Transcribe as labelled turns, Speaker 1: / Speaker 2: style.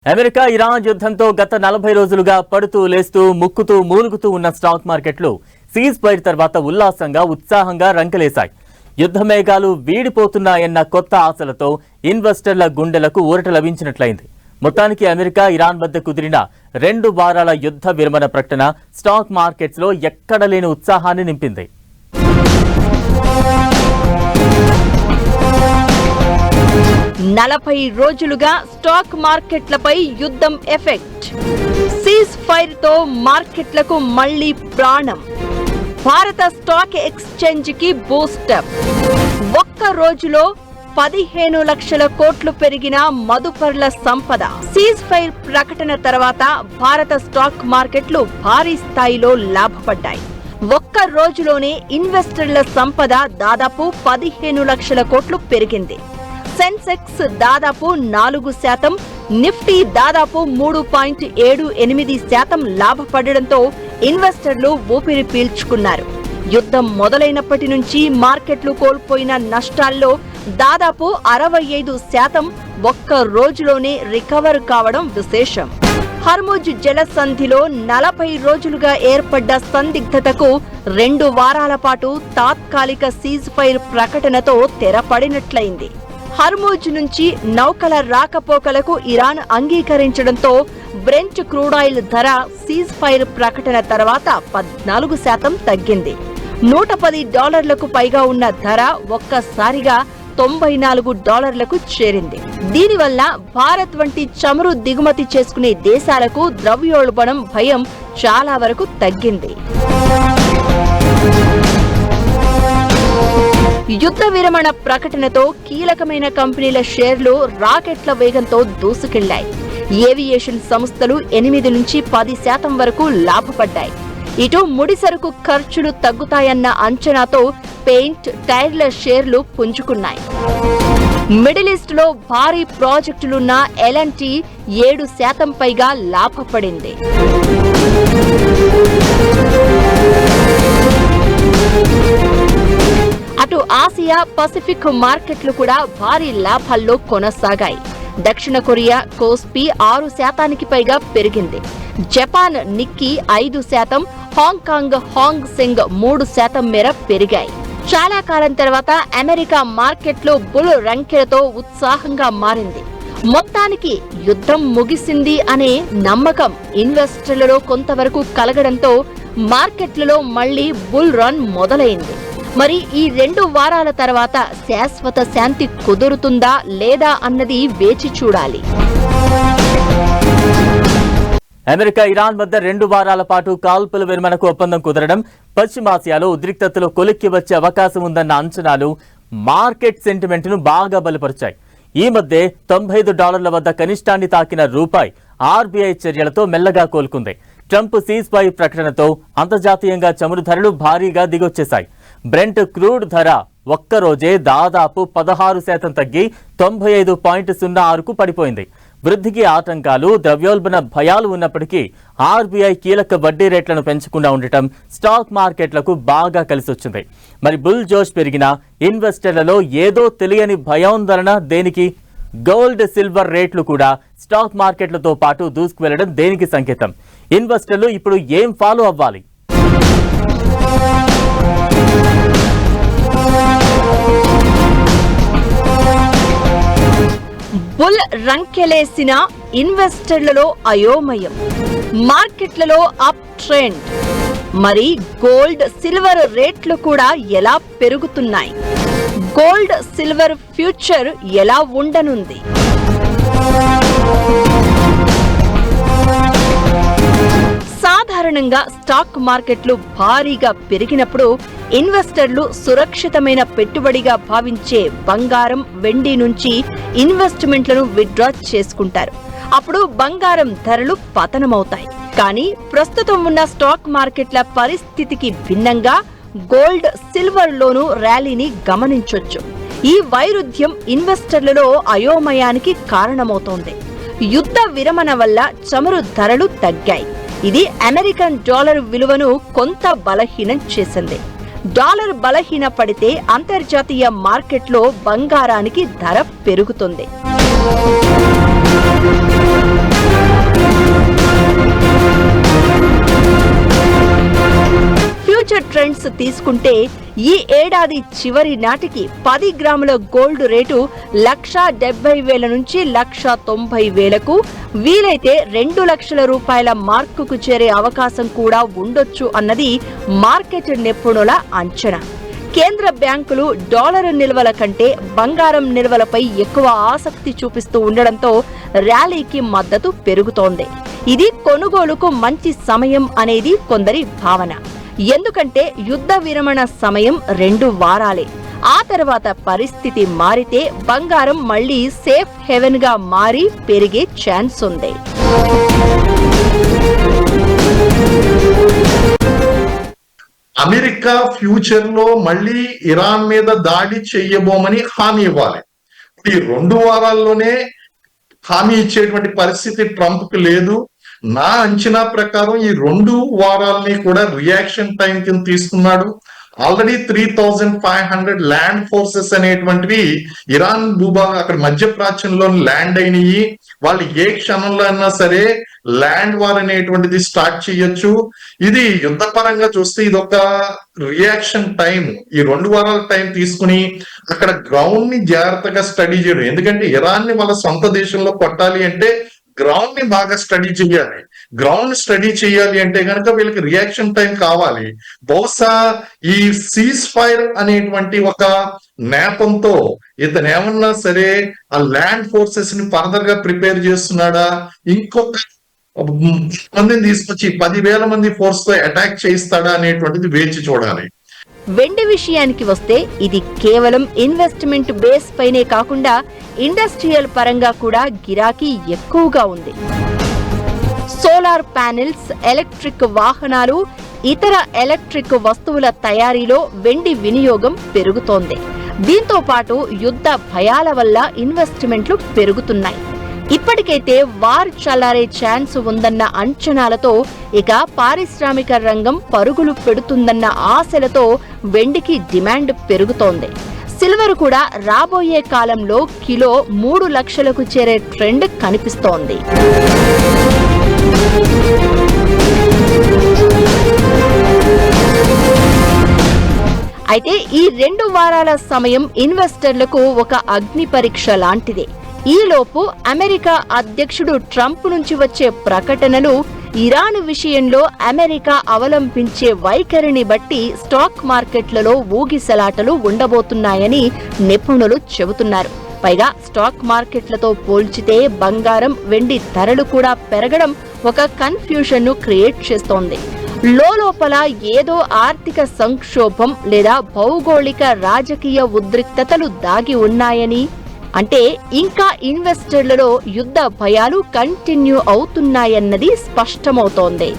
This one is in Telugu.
Speaker 1: అమెరికా ఇరాన్ యుద్ధంతో గత 40 రోజులుగా పడుతూ లేస్తూ ముక్కుతూ మూలుగుతూ ఉన్న స్టాక్ మార్కెట్లు సీజ్ ఫైర్ తర్వాత ఉత్సాహంగా రంకెలేశాయి. యుద్ధ మేఘాలు వీడిపోతున్నాయన్న కొత్త ఆశలతో ఇన్వెస్టర్ల గుండెలకు ఊరట లభించినట్లయింది. మొత్తానికి అమెరికా ఇరాన్ మధ్య కుదిరిన 2 వారాల యుద్ధ విరమణ ప్రకటన స్టాక్ మార్కెట్స్ లో ఎక్కడలేని ఉత్సాహాన్ని నింపింది.
Speaker 2: 40 రోజులుగా స్టాక్ మార్కెట్లపై యుద్ధం ఎఫెక్ట్. సీజ్ ఫైర్ తో మార్కెట్లకు మళ్లీ ప్రాణం. భారత స్టాక్ ఎక్స్చేంజ్ కి బూస్టప్. ఒక్క రోజులో 15 లక్షల కోట్లు పెరిగిన మదుపర్ల సంపద. సీజ్ ఫైర్ ప్రకటన తర్వాత భారత స్టాక్ మార్కెట్లు భారీ స్థాయిలో లాభపడ్డాయి. ఒక్క రోజులోనే ఇన్వెస్టర్ల సంపద దాదాపు 15 లక్షల కోట్లు పెరిగింది. సెన్సెక్స్ దాదాపు 4%, నిఫ్టీ దాదాపు 3.78% లాభపడడంతో ఇన్వెస్టర్లు ఊపిరి పీల్చుకున్నారు. యుద్ధం మొదలైనప్పటి నుంచి మార్కెట్లు కోల్పోయిన నష్టాల్లో దాదాపు 65% ఒక్క రోజులోనే రికవర్ కావడం విశేషం. హర్ముజ్ జలసంధిలో 40 రోజులుగా ఏర్పడ్డ సందిగ్ధతకు 2 వారాల పాటు తాత్కాలిక సీజ్ ఫైర్ ప్రకటనతో తెరపడినట్లయింది. హర్ముజ్ నుంచి నౌకల రాకపోకలకు ఇరాన్ అంగీకరించడంతో బ్రెంట్ క్రూడాయిల్ ధర సీజ్ ఫైర్ ప్రకటన తర్వాత 14% తగ్గింది. $110 పైగా ఉన్న ధర ఒక్కసారిగా $94 చేరింది. దీనివల్ల భారత్ వంటి చమురు దిగుమతి చేసుకునే దేశాలకు ద్రవ్యోల్బణం భయం చాలా వరకు తగ్గింది. యుద్ధ విరమణ ప్రకటనతో కీలకమైన కంపెనీల షేర్లు రాకెట్ల వేగంతో దూసుకెళ్లాయి. ఏవియేషన్ సంస్థలు 8 నుంచి 10% వరకు లాభపడ్డాయి. ఇటు ముడిసరుకు ఖర్చులు తగ్గుతాయన్న అంచనాతో పెయింట్, టైర్ల షేర్లు పుంజుకున్నాయి. మిడిల్ ఈస్ట్ లో భారీ ప్రాజెక్టులున్న L&T 7% పైగా లాభపడింది. అటు ఆసియా, పసిఫిక్ మార్కెట్లు కూడా భారీ లాభాల్లో కొనసాగాయి. దక్షిణ కొరియా కోస్పీ 6% పైగా పెరిగింది. జపాన్ నిక్కీ 5%, హాంకాంగ్ హాంగ్ సెంగ్ 3% మేర పెరిగాయి. చాలా కాలం తర్వాత అమెరికా మార్కెట్లో బుల్ రంకెలతో ఉత్సాహంగా మారింది. మొత్తానికి యుద్ధం ముగిసింది అనే నమ్మకం ఇన్వెస్టర్లలో కొంతవరకు కలగడంతో మార్కెట్లలో మళ్లీ బుల్ రన్ మొదలైంది. మరి ఈ 2 వారాల తర్వాత శాశ్వత శాంతి కుదురుతుందా లేదా అన్నది వేచి చూడాలి.
Speaker 1: అమెరికా ఇరాన్ మధ్య 2 వారాల పాటు కాల్పుల విరమణకు ఒప్పందం కుదరడం పశ్చిమాసియాలో ఉద్రిక్తతలు కొలిక్కి వచ్చే అవకాశం ఉందన్న అంచనాలు మార్కెట్ సెంటిమెంట్ ను బాగా బలపరిచాయి. ఈ మధ్య $95 వద్ద కనిష్టాన్ని తాకిన రూపాయి ఆర్బీఐ చర్యలతో మెల్లగా కోలుకుంది. ట్రంప్ సీజ్ ఫైర్ ప్రకటనతో అంతర్జాతీయంగా చమురు ధరలు భారీగా దిగొచ్చేశాయి. బ్రెంట్ క్రూడ్ ధర ఒక్కరోజే దాదాపు 16% తగ్గి 95.06కు పడిపోయింది. వృద్ధికి ఆటంకాలు, ద్రవ్యోల్బణ భయాలు ఉన్నప్పటికీ ఆర్బీఐ కీలక వడ్డీ రేట్లను పెంచకుండా ఉండటం స్టాక్ మార్కెట్లకు బాగా కలిసొచ్చింది. మరి బుల్ జోష్ పెరిగిన ఇన్వెస్టర్లలో ఏదో తెలియని భయాందోళన దేనికి? గోల్డ్, సిల్వర్ రేట్లు కూడా స్టాక్ మార్కెట్లతో పాటు దూసుకు వెళ్లడం దేనికి సంకేతం? ఇన్వెస్టర్లు ఇప్పుడు ఏం ఫాలో అవ్వాలి?
Speaker 2: బుల్ రంకెలేసిన ఇన్వెస్టర్లలో అయోమయం. మార్కెట్లలో అప్ ట్రెండ్. మరి గోల్డ్, సిల్వర్ రేట్లు కూడా ఎలా పెరుగుతున్నాయి? గోల్డ్, సిల్వర్ ఫ్యూచర్ ఎలా ఉండనుంది? సాధారణంగా స్టాక్ మార్కెట్లు భారీగా పెరిగినప్పుడు ఇన్వెస్టర్లు సురక్షితమైన పెట్టుబడిగా భావించే బంగారం, వెండి నుంచి ఇన్వెస్ట్మెంట్లను విత్డ్రా చేసుకుంటారు. అప్పుడు బంగారం ధరలు పతనమవుతాయి. కానీ ప్రస్తుతం ఉన్న స్టాక్ మార్కెట్ల పరిస్థితికి భిన్నంగా గోల్డ్, సిల్వర్ లోనూ ర్యాలీని గమనించొచ్చు. ఈ వైరుధ్యం ఇన్వెస్టర్లలో అయోమయానికి కారణమవుతోంది. యుద్ధ విరమణ వల్ల చమురు ధరలు తగ్గాయి. ఇది అమెరికన్ డాలర్ విలువను కొంత బలహీనం చేసింది. డాలర్ బలహీన పడితే అంతర్జాతీయ మార్కెట్లో బంగారానికి ధర పెరుగుతుంది. తీసుకుంటే ఈ ఏడాది చివరి నాటికి 10 గ్రాముల గోల్డ్ రేటు 1,70,000 నుంచి 1,90,000కు, వీలైతే 2 లక్షల రూపాయల మార్కుకు చేరే అవకాశం కూడా ఉండొచ్చు అన్నది మార్కెట్ నిపుణుల అంచనా. కేంద్ర బ్యాంకులు డాలర్ నిల్వల కంటే బంగారం నిల్వలపై ఎక్కువ ఆసక్తి చూపిస్తూ ఉండడంతో ర్యాలీకి మద్దతు పెరుగుతోంది. ఇది కొనుగోలుకు మంచి సమయం అనేది కొందరి భావన. ఎందుకంటే యుద్ధ విరమణ సమయం 2 వారాలే. ఆ తర్వాత పరిస్థితి మారితే బంగారం మళ్లీ సేఫ్ హెవెన్ గా మారి పెరిగే ఛాన్స్ ఉంది.
Speaker 3: అమెరికా ఫ్యూచర్ లో మళ్ళీ ఇరాన్ మీద దాడి చెయ్యబోమని హామీ ఇవ్వాలి. ఈ 2 వారాల్లోనే హామీ ఇచ్చేటువంటి పరిస్థితి ట్రంప్ కి లేదు. నా అంచనా ప్రకారం ఈ 2 వారాల్ని కూడా రియాక్షన్ టైం కింద తీసుకున్నాడు. ఆల్రెడీ 3,500 ల్యాండ్ ఫోర్సెస్ అనేటువంటివి ఇరాన్ భూభాగం అక్కడ మధ్యప్రాచ్యంలో ల్యాండ్ అయినవి. వాళ్ళు ఏ క్షణంలో అయినా సరే ల్యాండ్ వార్ అనేటువంటిది స్టార్ట్ చేయొచ్చు. ఇది యుద్ధ పరంగా చూస్తే ఇది ఒక రియాక్షన్ టైం. ఈ 2 వారాల టైం తీసుకుని అక్కడ గ్రౌండ్ ని జాగ్రత్తగా స్టడీ చేయడం. ఎందుకంటే ఇరాన్ ని వాళ్ళ సొంత దేశంలో కొట్టాలి అంటే గ్రౌండ్ ని బాగా స్టడీ చేయాలి. గ్రౌండ్ స్టడీ చేయాలి అంటే కనుక వీళ్ళకి రియాక్షన్ టైం కావాలి. బహుశా ఈ సీజ్ ఫైర్ అనేటువంటి ఒక నేపంతో ఇతను ఏమన్నా సరే ఆ ల్యాండ్ ఫోర్సెస్ ని ఫర్దర్ గా ప్రిపేర్ చేస్తున్నాడా, ఇంకొక మందిని తీసుకొచ్చి 10,000 మంది ఫోర్స్ తో అటాక్ చేయిస్తాడా అనేటువంటిది వేచి చూడాలి.
Speaker 2: వెండి విషయానికి వస్తే ఇది కేవలం ఇన్వెస్ట్మెంట్ బేస్ పైనే కాకుండా ఇండస్ట్రియల్ పరంగా కూడా గిరాకీ ఎక్కువగా ఉంది. సోలార్ ప్యానెల్స్, ఎలక్ట్రిక్ వాహనాలు, ఇతర ఎలక్ట్రిక్ వస్తువుల తయారీలో వెండి వినియోగం పెరుగుతోంది. దీంతో పాటు యుద్ధ భయాల వల్ల ఇన్వెస్ట్మెంట్లు పెరుగుతున్నాయి. ఇప్పటికైతే వార్ చల్లారే ఛాన్స్ ఉందన్న అంచనాలతో ఇక పారిశ్రామిక రంగం పరుగులు పెడుతుందన్న ఆశలతో వెండికి డిమాండ్ పెరుగుతోంది. సిల్వర్ కూడా రాబోయే కాలంలో కిలో 3 లక్షలకు చేరే ట్రెండ్ కనిపిస్తోంది. అయితే ఈ 2 వారాల సమయం ఇన్వెస్టర్లకు ఒక అగ్ని పరీక్ష లాంటిదే. ఈలోపు అమెరికా అధ్యక్షుడు ట్రంప్ నుంచి వచ్చే ప్రకటనలు, ఇరాన్ విషయంలో అమెరికా అవలంబించే వైఖరిని బట్టి స్టాక్ మార్కెట్లలో ఊగిసలాటలు ఉండబోతున్నాయని నిపుణులు చెబుతున్నారు. పైగా స్టాక్ మార్కెట్లతో పోల్చితే బంగారం, వెండి ధరలు కూడా పెరగడం ఒక కన్ఫ్యూజన్ ను క్రియేట్ చేస్తోంది. లోపల ఏదో ఆర్థిక సంక్షోభం లేదా భౌగోళిక రాజకీయ ఉద్రిక్తతలు దాగి ఉన్నాయని, అంటే ఇంకా ఇన్వెస్టర్లలో యుద్ధ భయాలు కంటిన్యూ అవుతున్నాయన్నది స్పష్టమవుతోంది.